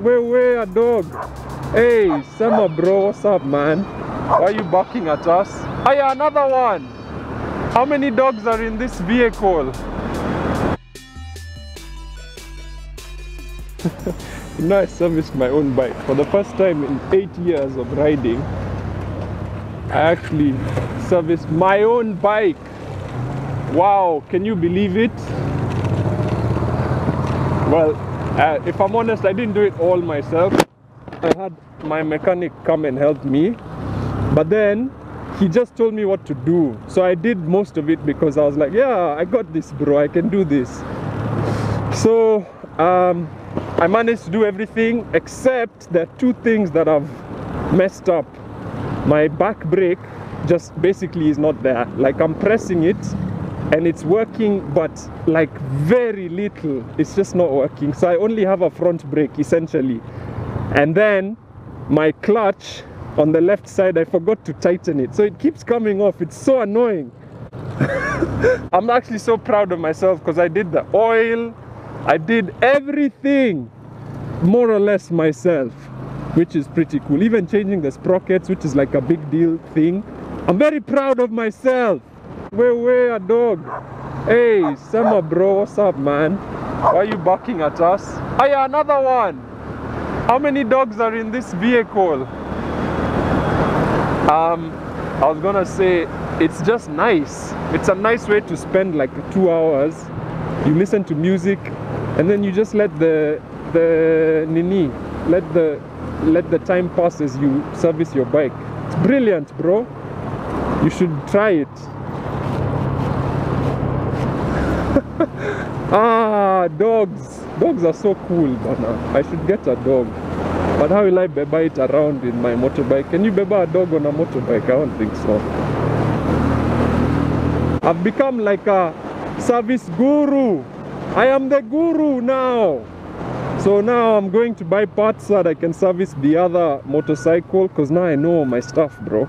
Where a dog? Hey, Summer bro, what's up, man? Why are you barking at us? Oh yeah, another one. How many dogs are in this vehicle? You know, I serviced my own bike. For the first time in 8 years of riding, I actually serviced my own bike. Wow, can you believe it? Well, if I'm honest, I didn't do it all myself. I had my mechanic come and help me, but then he just told me what to do. So I did most of it because I was like, yeah, I got this, bro, I can do this. So I managed to do everything except there are two things that I've messed up. My back brake just basically is not there. Like, I'm pressing it and it's working, but like very little. It's just not working. So I only have a front brake essentially. And then my clutch on the left side, I forgot to tighten it. So it keeps coming off. It's so annoying. I'm actually so proud of myself because I did the oil. I did everything more or less myself, which is pretty cool. Even changing the sprockets, which is like a big deal thing. I'm very proud of myself. Where a dog? Hey, Summer bro, what's up, man? Why are you barking at us? Oh yeah, another one. How many dogs are in this vehicle? I was gonna say, it's just nice. It's a nice way to spend like 2 hours. You listen to music and then you just let the time pass as you service your bike. It's brilliant, bro. You should try it. Ah, dogs. Dogs are so cool, Bana. I should get a dog. But how will I beba it around in my motorbike? Can you beba a dog on a motorbike? I don't think so. I've become like a service guru. I am the guru now. So now I'm going to buy parts so that I can service the other motorcycle, because now I know my stuff, bro.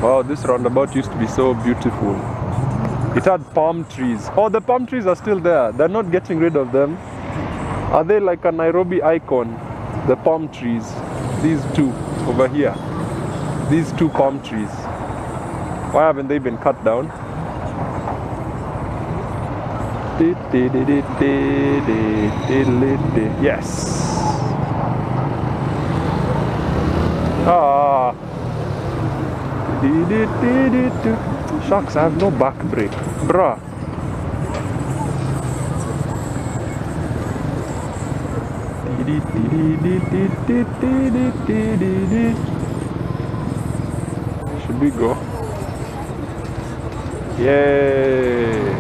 Wow, this roundabout used to be so beautiful. It had palm trees. Oh, the palm trees are still there. They're not getting rid of them. Are they like a Nairobi icon? The palm trees. These two over here. These two palm trees. Why haven't they been cut down? Yes. Ah. Shucks, I have no back brake. Bruh. Should we go? Yay!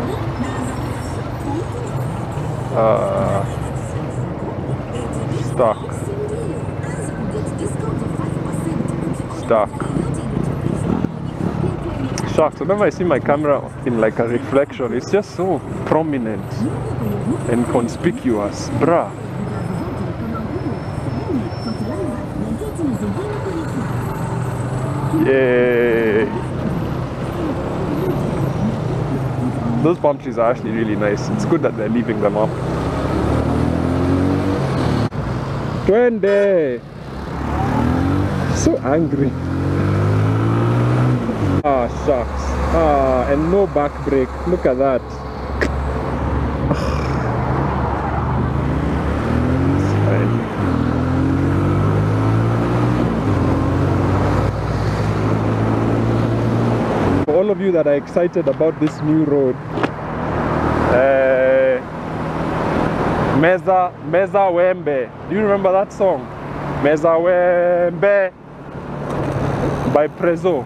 Stuck. Shucks, whenever I see my camera in like a reflection, it's just so prominent and conspicuous. Bruh. Yay! Those palm trees are actually really nice. It's good that they're leaving them up. Twende! So angry. Ah, shucks. Ah, and no back brake. Look at that. It's fine. For all of you that are excited about this new road, Meza Wembe. Do you remember that song? Meza Wembe by Prezo.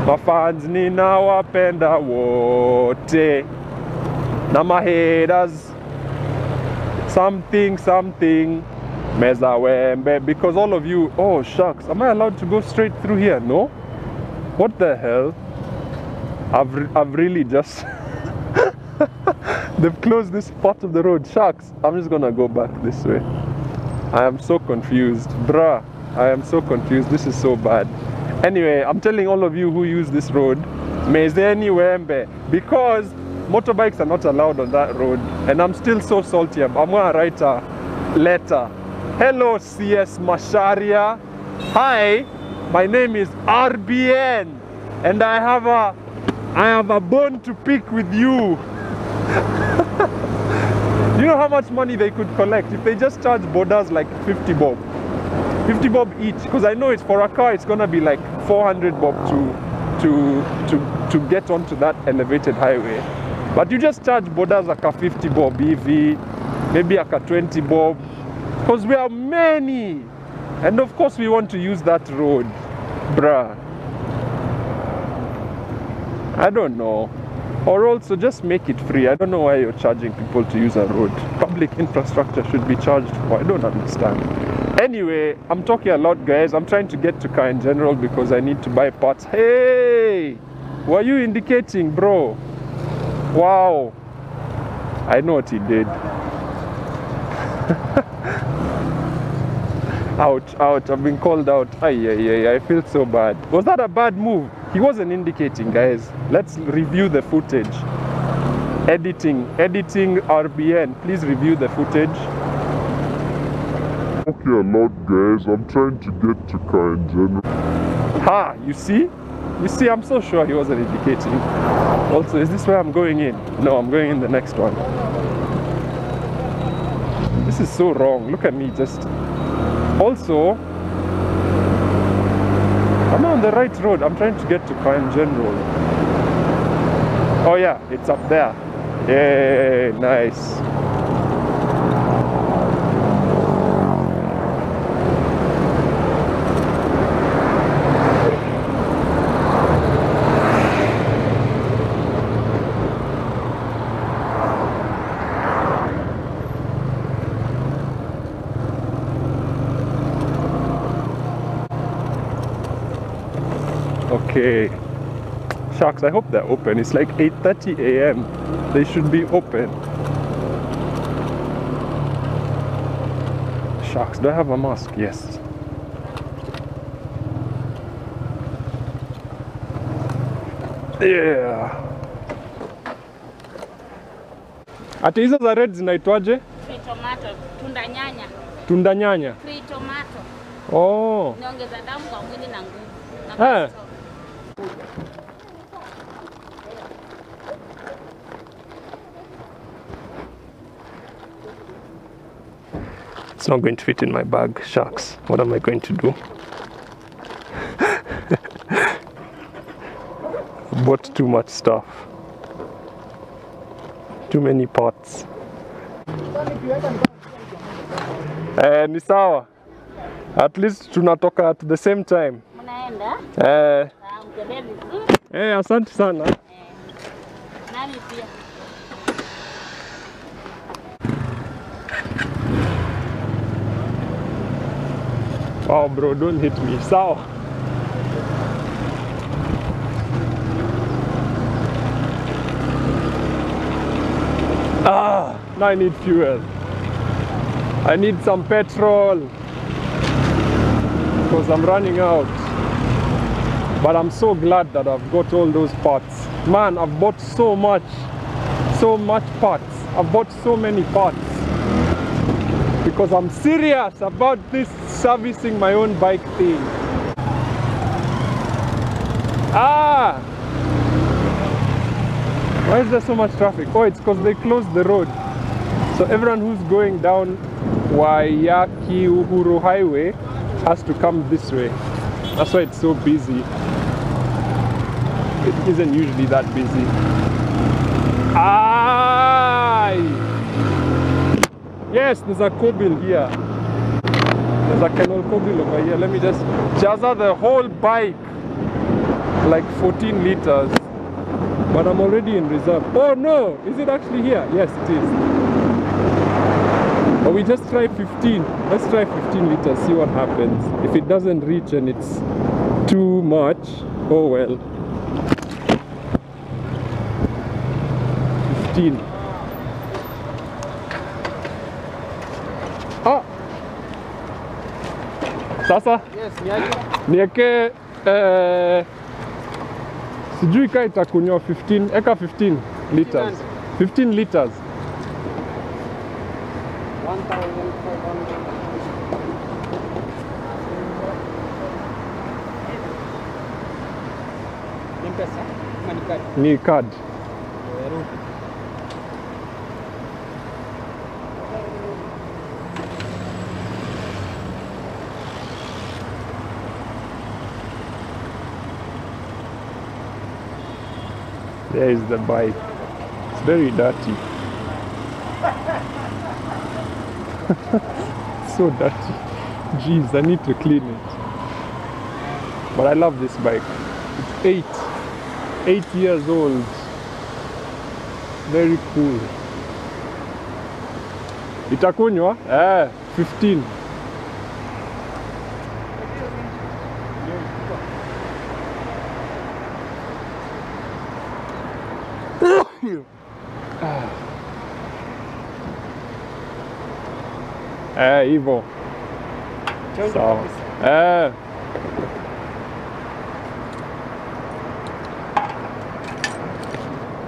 Mafans ninawapenda wote na mahaters something Meza Wembe, because all of you, oh shucks, am I allowed to go straight through here? No? What the hell? I've really just they've closed this part of the road. Shucks, I'm just gonna go back this way. I am so confused, bruh. I am so confused. This is so bad. Anyway, I'm telling all of you who use this road, mezeni wembe, because motorbikes are not allowed on that road, and I'm still so salty. I'm gonna write a letter. Hello, CS Masharia. Hi, my name is RBN, and I have a bone to pick with you. You know how much money they could collect if they just charge bodas like 50 bob? 50 bob each, because I know it's for a car, it's gonna be like 400 bob to get onto that elevated highway. But you just charge bodas like a 50 bob EV, maybe like a 20 bob, because we are many. And of course we want to use that road, bruh. I don't know. Or also just make it free. I don't know why you're charging people to use a road. Public infrastructure should be charged for. I don't understand. Anyway, I'm talking a lot, guys. I'm trying to get to car in general because I need to buy parts. Hey! What are you indicating, bro? Wow. I know what he did. Ouch, ouch. I've been called out. I feel so bad. Was that a bad move? He wasn't indicating, guys. Let's review the footage. Editing RBN. Please review the footage. Okay, a lot, guys. I'm trying to get to car in general. Ha! You see? You see, I'm so sure he wasn't indicating. Also, is this where I'm going in? No, I'm going in the next one. This is so wrong. Look at me just... Also, I'm on the right road. I'm trying to get to car in general. Oh yeah, it's up there. Yay, nice. Okay, sharks, I hope they're open. It's like 8:30 a.m. They should be open. Sharks, do I have a mask? Yes. Yeah. Ati hizo za red zinaitwaje? Free tomato, tunda nyanya. Tunda nyanya? Free tomato. Oh. Niongeza damu kwa mwili na nguvu. It's not going to fit in my bag, sharks. What am I going to do? Bought too much stuff. Too many parts. Ni sawa. At least tunatoka at the same time. Mnaenda? Asante sana. Nani pia? Oh bro, don't hit me. Sawa. Now I need fuel. I need some petrol because I'm running out. But I'm so glad that I've got all those parts. Man, I've bought so much parts. I've bought so many parts because I'm serious about this servicing my own bike thing. Why is there so much traffic? Oh, it's because they closed the road. So everyone who's going down Waiyaki Uhuru highway has to come this way. That's why it's so busy. It isn't usually that busy. Yes, there's a Kobil here. There's a Kenol Kobil over here. Let me just jazza the whole bike. Like 14 liters. But I'm already in reserve. Oh no! Is it actually here? Yes, it is. But we just try 15. Let's try 15 liters, see what happens. If it doesn't reach and it's too much, oh well. 15. Sasa? Yes, niaje? Nieke Sijui kai itakunywa 15, eka 15 liters. 15 liters. 1,500. Mpesa? Money card. Ni card. There is the bike. It's very dirty. So dirty. Jeez, I need to clean it. But I love this bike. It's 8 years old. Very cool. Itakunywa? 15. Hivyo. Sawa.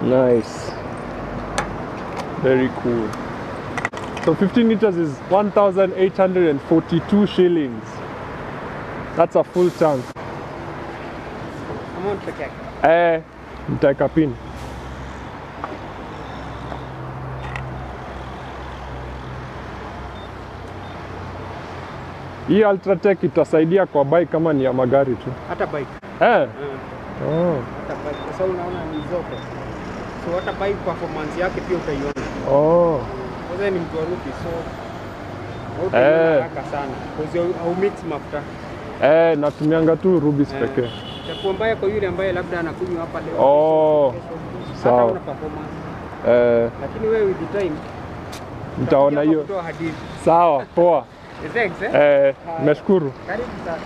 Nice. Very cool. So 15 liters is 1,842 shillings. That's a full tank. Amount peke yake. Nitaweka pin. Hii Ultratech itasaidia kwa bike kama ni ya magari tu. Hata bike. Oh. Hata bike. Sasa unaona ni zote. So hata bike performance yake pia utaiona. Oh. Kwanza ni mtu wa rupi so utaiona haraka sana. Kwa au mix mafuta. Natumianga tu rubies pekee. Itakuwa mbaya kwa yule ambaye labda anakunywa hapa leo. Oh. Sawa. Hata una performance. Lakini wewe with the time nitaona hiyo. Sawa, poa. Thanks, Nashukuru. Karibu sana.